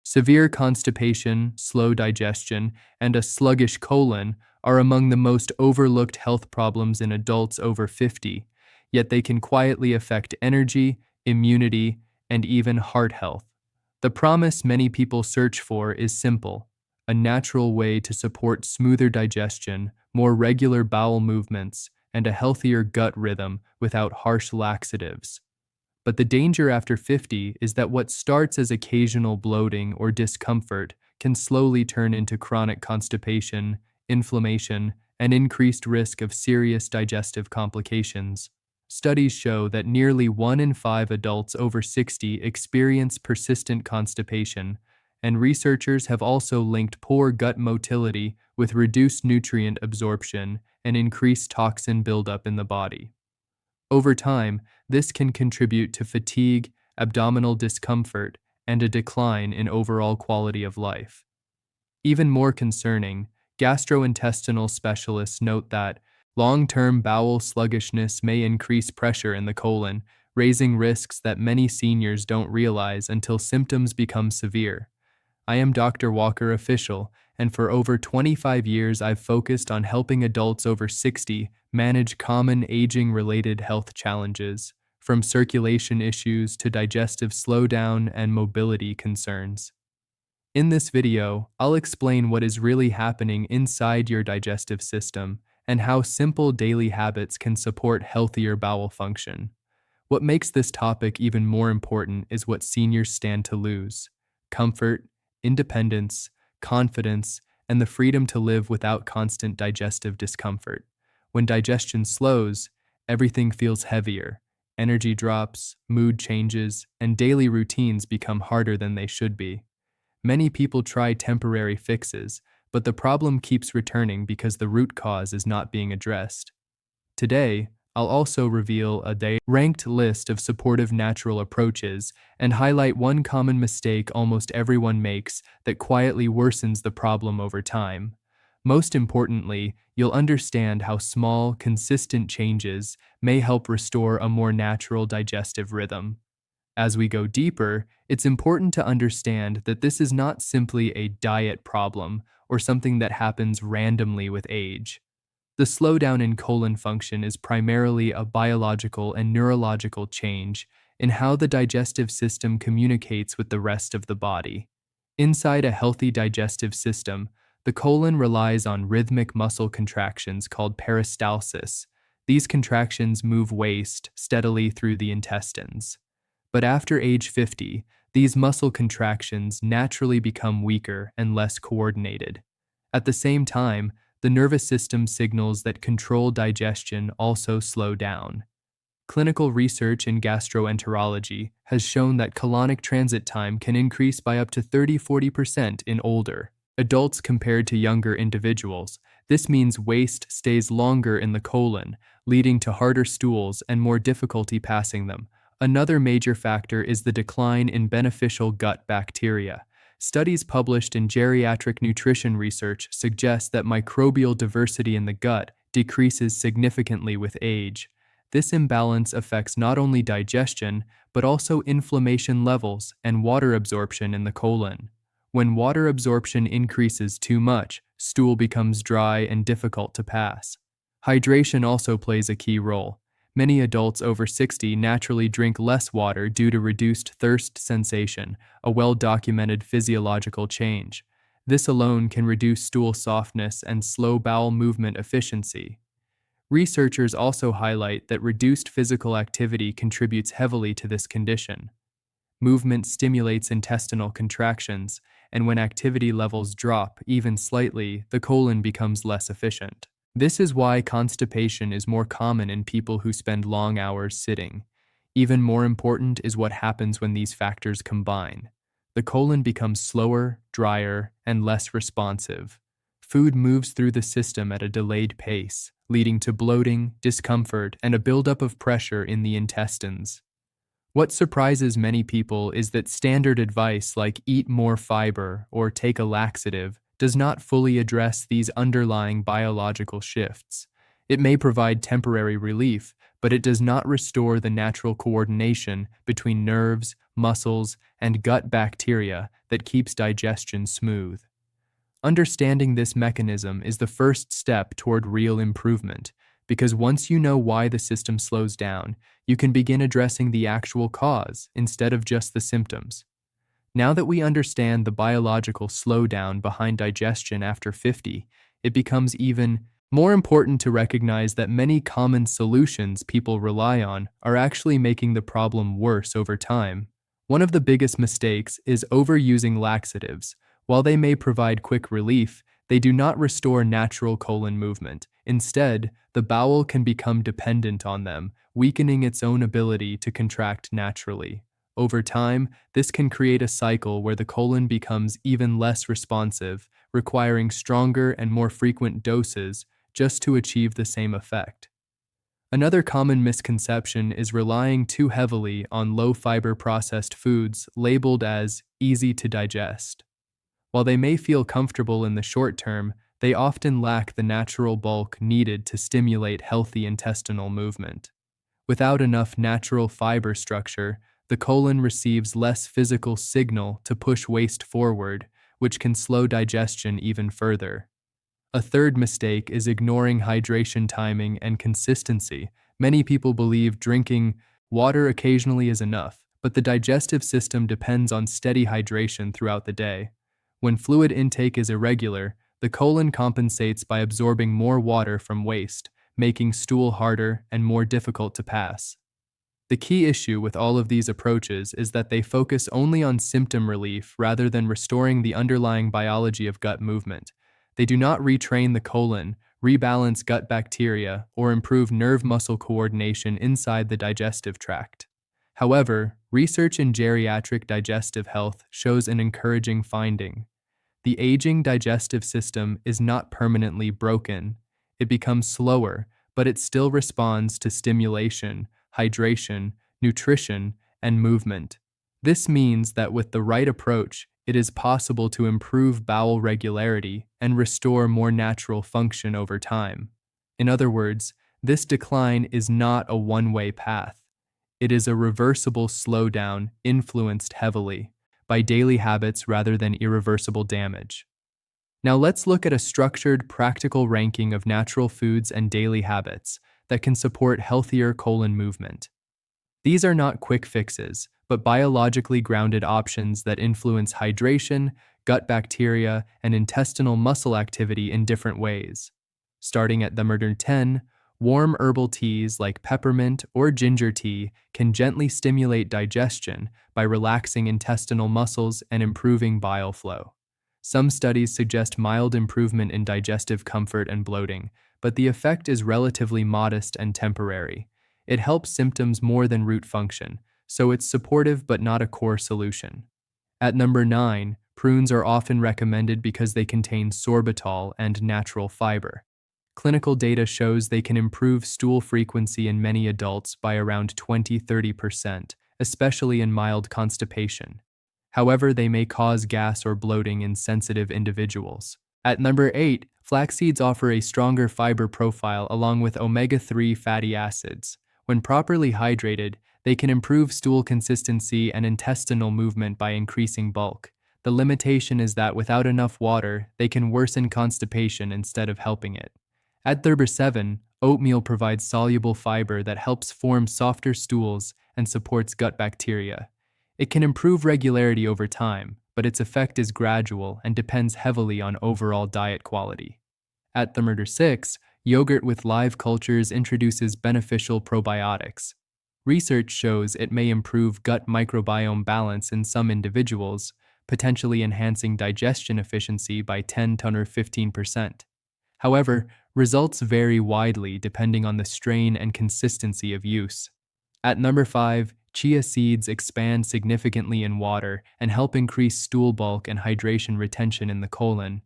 Severe constipation, slow digestion, and a sluggish colon are among the most overlooked health problems in adults over 50, yet they can quietly affect energy, immunity, and even heart health. The promise many people search for is simple: a natural way to support smoother digestion, more regular bowel movements, and a healthier gut rhythm without harsh laxatives. But the danger after 50 is that what starts as occasional bloating or discomfort can slowly turn into chronic constipation, inflammation, and increased risk of serious digestive complications. Studies show that nearly 1 in 5 adults over 60 experience persistent constipation, and researchers have also linked poor gut motility with reduced nutrient absorption and increased toxin buildup in the body. Over time, this can contribute to fatigue, abdominal discomfort, and a decline in overall quality of life. Even more concerning, gastrointestinal specialists note that long-term bowel sluggishness may increase pressure in the colon, raising risks that many seniors don't realize until symptoms become severe. I am Dr. Walker Official, and for over 25 years I've focused on helping adults over 60 manage common aging-related health challenges, from circulation issues to digestive slowdown and mobility concerns. In this video, I'll explain what is really happening inside your digestive system and how simple daily habits can support healthier bowel function. What makes this topic even more important is what seniors stand to lose: comfort, independence, confidence, and the freedom to live without constant digestive discomfort. When digestion slows, everything feels heavier, energy drops, mood changes, and daily routines become harder than they should be. Many people try temporary fixes, but the problem keeps returning because the root cause is not being addressed. Today, I'll also reveal a ranked list of supportive natural approaches and highlight one common mistake almost everyone makes that quietly worsens the problem over time. Most importantly, you'll understand how small, consistent changes may help restore a more natural digestive rhythm. As we go deeper, it's important to understand that this is not simply a diet problem or something that happens randomly with age. The slowdown in colon function is primarily a biological and neurological change in how the digestive system communicates with the rest of the body. Inside a healthy digestive system, the colon relies on rhythmic muscle contractions called peristalsis. These contractions move waste steadily through the intestines. But after age 50, these muscle contractions naturally become weaker and less coordinated. At the same time, the nervous system signals that control digestion also slow down. Clinical research in gastroenterology has shown that colonic transit time can increase by up to 30–40% in older adults compared to younger individuals. This means waste stays longer in the colon, leading to harder stools and more difficulty passing them. Another major factor is the decline in beneficial gut bacteria. Studies published in Geriatric Nutrition Research suggest that microbial diversity in the gut decreases significantly with age. This imbalance affects not only digestion, but also inflammation levels and water absorption in the colon. When water absorption increases too much, stool becomes dry and difficult to pass. Hydration also plays a key role. Many adults over 60 naturally drink less water due to reduced thirst sensation, a well-documented physiological change. This alone can reduce stool softness and slow bowel movement efficiency. Researchers also highlight that reduced physical activity contributes heavily to this condition. Movement stimulates intestinal contractions, and when activity levels drop even slightly, the colon becomes less efficient. This is why constipation is more common in people who spend long hours sitting. Even more important is what happens when these factors combine. The colon becomes slower, drier, and less responsive. Food moves through the system at a delayed pace, leading to bloating, discomfort, and a buildup of pressure in the intestines. What surprises many people is that standard advice like eat more fiber or take a laxative does not fully address these underlying biological shifts. It may provide temporary relief, but it does not restore the natural coordination between nerves, muscles, and gut bacteria that keeps digestion smooth. Understanding this mechanism is the first step toward real improvement, because once you know why the system slows down, you can begin addressing the actual cause instead of just the symptoms. Now that we understand the biological slowdown behind digestion after 50, it becomes even more important to recognize that many common solutions people rely on are actually making the problem worse over time. One of the biggest mistakes is overusing laxatives. While they may provide quick relief, they do not restore natural colon movement. Instead, the bowel can become dependent on them, weakening its own ability to contract naturally. Over time, this can create a cycle where the colon becomes even less responsive, requiring stronger and more frequent doses just to achieve the same effect. Another common misconception is relying too heavily on low-fiber processed foods labeled as easy to digest. While they may feel comfortable in the short term, they often lack the natural bulk needed to stimulate healthy intestinal movement. Without enough natural fiber structure, the colon receives less physical signal to push waste forward, which can slow digestion even further. A third mistake is ignoring hydration timing and consistency. Many people believe drinking water occasionally is enough, but the digestive system depends on steady hydration throughout the day. When fluid intake is irregular, the colon compensates by absorbing more water from waste, making stool harder and more difficult to pass. The key issue with all of these approaches is that they focus only on symptom relief rather than restoring the underlying biology of gut movement. They do not retrain the colon, rebalance gut bacteria, or improve nerve muscle coordination inside the digestive tract. However, research in geriatric digestive health shows an encouraging finding. The aging digestive system is not permanently broken. It becomes slower, but it still responds to stimulation, hydration, nutrition, and movement. This means that with the right approach, it is possible to improve bowel regularity and restore more natural function over time. In other words, this decline is not a one-way path. It is a reversible slowdown influenced heavily by daily habits rather than irreversible damage. Now let's look at a structured, practical ranking of natural foods and daily habits that can support healthier colon movement. These are not quick fixes, but biologically grounded options that influence hydration, gut bacteria, and intestinal muscle activity in different ways. Starting at number 10, warm herbal teas like peppermint or ginger tea can gently stimulate digestion by relaxing intestinal muscles and improving bile flow. Some studies suggest mild improvement in digestive comfort and bloating, but the effect is relatively modest and temporary. It helps symptoms more than root function, so it's supportive but not a core solution. At number 9, prunes are often recommended because they contain sorbitol and natural fiber. Clinical data shows they can improve stool frequency in many adults by around 20–30%, especially in mild constipation. However, they may cause gas or bloating in sensitive individuals. At number 8, flax seeds offer a stronger fiber profile along with omega-3 fatty acids. When properly hydrated, they can improve stool consistency and intestinal movement by increasing bulk. The limitation is that without enough water, they can worsen constipation instead of helping it. At number 7, oatmeal provides soluble fiber that helps form softer stools and supports gut bacteria. It can improve regularity over time, but its effect is gradual and depends heavily on overall diet quality. At number 6, yogurt with live cultures introduces beneficial probiotics. Research shows it may improve gut microbiome balance in some individuals, potentially enhancing digestion efficiency by 10 to 15%. However, results vary widely depending on the strain and consistency of use. At number 5, chia seeds expand significantly in water and help increase stool bulk and hydration retention in the colon.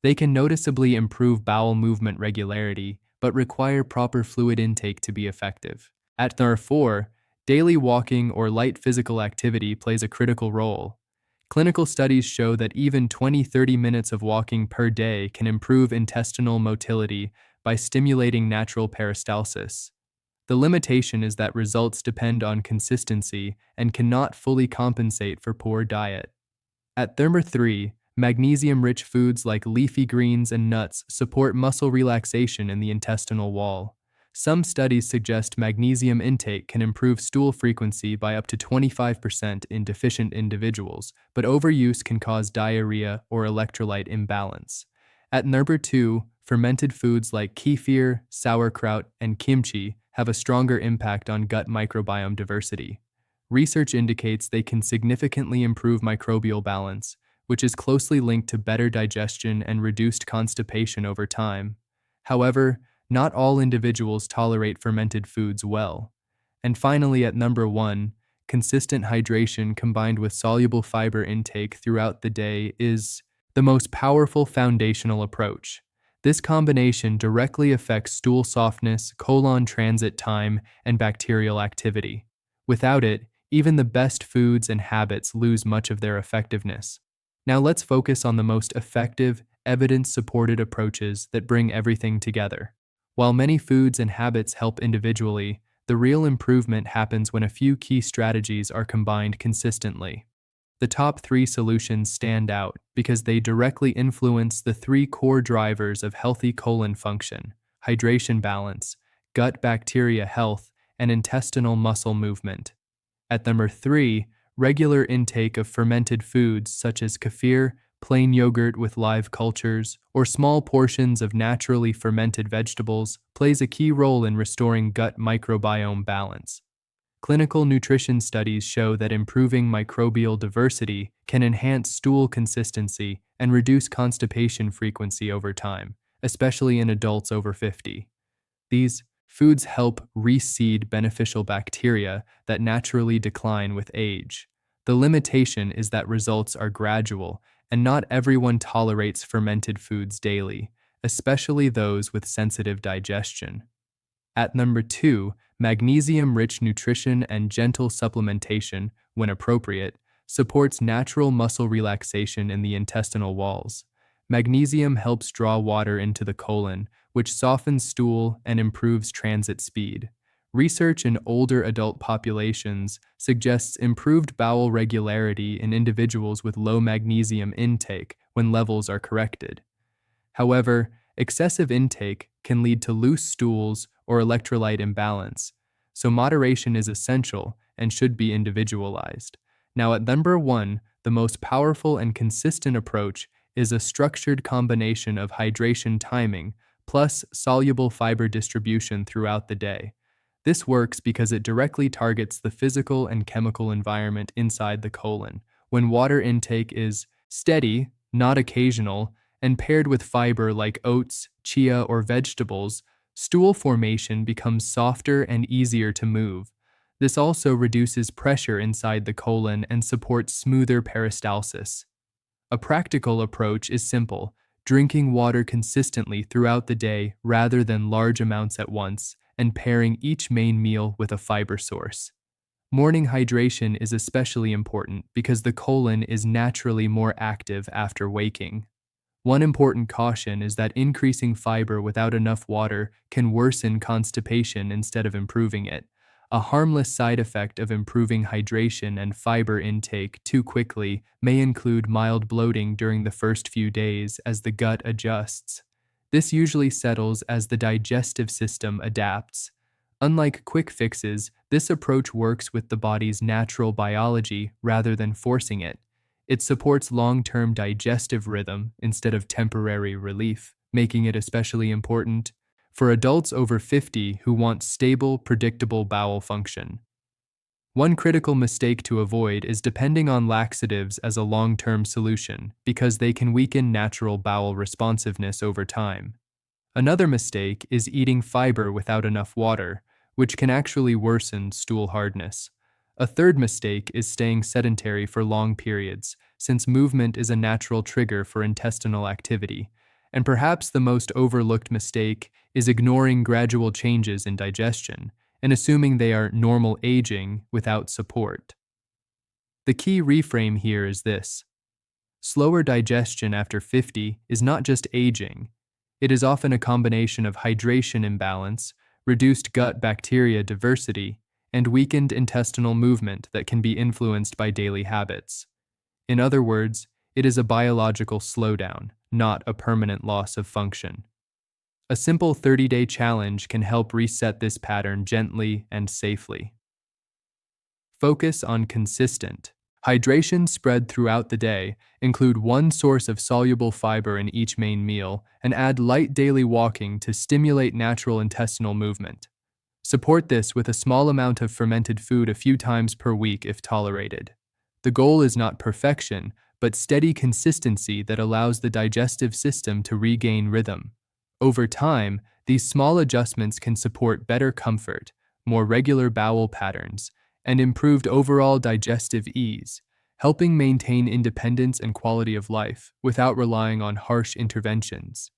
They can noticeably improve bowel movement regularity, but require proper fluid intake to be effective. At number 4, daily walking or light physical activity plays a critical role. Clinical studies show that even 20–30 minutes of walking per day can improve intestinal motility by stimulating natural peristalsis. The limitation is that results depend on consistency and cannot fully compensate for poor diet. At number 3, magnesium-rich foods like leafy greens and nuts support muscle relaxation in the intestinal wall. Some studies suggest magnesium intake can improve stool frequency by up to 25% in deficient individuals, but overuse can cause diarrhea or electrolyte imbalance. At number 2, fermented foods like kefir, sauerkraut, and kimchi have a stronger impact on gut microbiome diversity. Research indicates they can significantly improve microbial balance, which is closely linked to better digestion and reduced constipation over time. However, not all individuals tolerate fermented foods well. And finally, at number 1, consistent hydration combined with soluble fiber intake throughout the day is the most powerful foundational approach. This combination directly affects stool softness, colon transit time, and bacterial activity. Without it, even the best foods and habits lose much of their effectiveness. Now let's focus on the most effective, evidence-supported approaches that bring everything together. While many foods and habits help individually, the real improvement happens when a few key strategies are combined consistently. The top 3 solutions stand out because they directly influence the 3 core drivers of healthy colon function: hydration balance, gut bacteria health, and intestinal muscle movement. At number 3, regular intake of fermented foods such as kefir, plain yogurt with live cultures, or small portions of naturally fermented vegetables plays a key role in restoring gut microbiome balance. Clinical nutrition studies show that improving microbial diversity can enhance stool consistency and reduce constipation frequency over time, especially in adults over 50. These foods help reseed beneficial bacteria that naturally decline with age. The limitation is that results are gradual, and not everyone tolerates fermented foods daily, especially those with sensitive digestion. At number 2, magnesium-rich nutrition and gentle supplementation, when appropriate, supports natural muscle relaxation in the intestinal walls. Magnesium helps draw water into the colon, which softens stool and improves transit speed. Research in older adult populations suggests improved bowel regularity in individuals with low magnesium intake when levels are corrected. However, excessive intake can lead to loose stools or electrolyte imbalance, so moderation is essential and should be individualized. Now at number 1, the most powerful and consistent approach is a structured combination of hydration timing plus soluble fiber distribution throughout the day. This works because it directly targets the physical and chemical environment inside the colon. When water intake is steady, not occasional, and paired with fiber like oats, chia, or vegetables, stool formation becomes softer and easier to move. This also reduces pressure inside the colon and supports smoother peristalsis. A practical approach is simple: drinking water consistently throughout the day rather than large amounts at once, and pairing each main meal with a fiber source. Morning hydration is especially important because the colon is naturally more active after waking. One important caution is that increasing fiber without enough water can worsen constipation instead of improving it. A harmless side effect of improving hydration and fiber intake too quickly may include mild bloating during the first few days as the gut adjusts. This usually settles as the digestive system adapts. Unlike quick fixes, this approach works with the body's natural biology rather than forcing it. It supports long-term digestive rhythm instead of temporary relief, making it especially important for adults over 50 who want stable, predictable bowel function. One critical mistake to avoid is depending on laxatives as a long-term solution because they can weaken natural bowel responsiveness over time. Another mistake is eating fiber without enough water, which can actually worsen stool hardness. A third mistake is staying sedentary for long periods, since movement is a natural trigger for intestinal activity. And perhaps the most overlooked mistake is ignoring gradual changes in digestion and assuming they are normal aging without support. The key reframe here is this: slower digestion after 50 is not just aging. It is often a combination of hydration imbalance, reduced gut bacteria diversity, and weakened intestinal movement that can be influenced by daily habits. In other words, it is a biological slowdown, not a permanent loss of function. A simple 30-day challenge can help reset this pattern gently and safely. Focus on consistent hydration spread throughout the day, include one source of soluble fiber in each main meal, and add light daily walking to stimulate natural intestinal movement. Support this with a small amount of fermented food a few times per week if tolerated. The goal is not perfection, but steady consistency that allows the digestive system to regain rhythm. Over time, these small adjustments can support better comfort, more regular bowel patterns, and improved overall digestive ease, helping maintain independence and quality of life without relying on harsh interventions.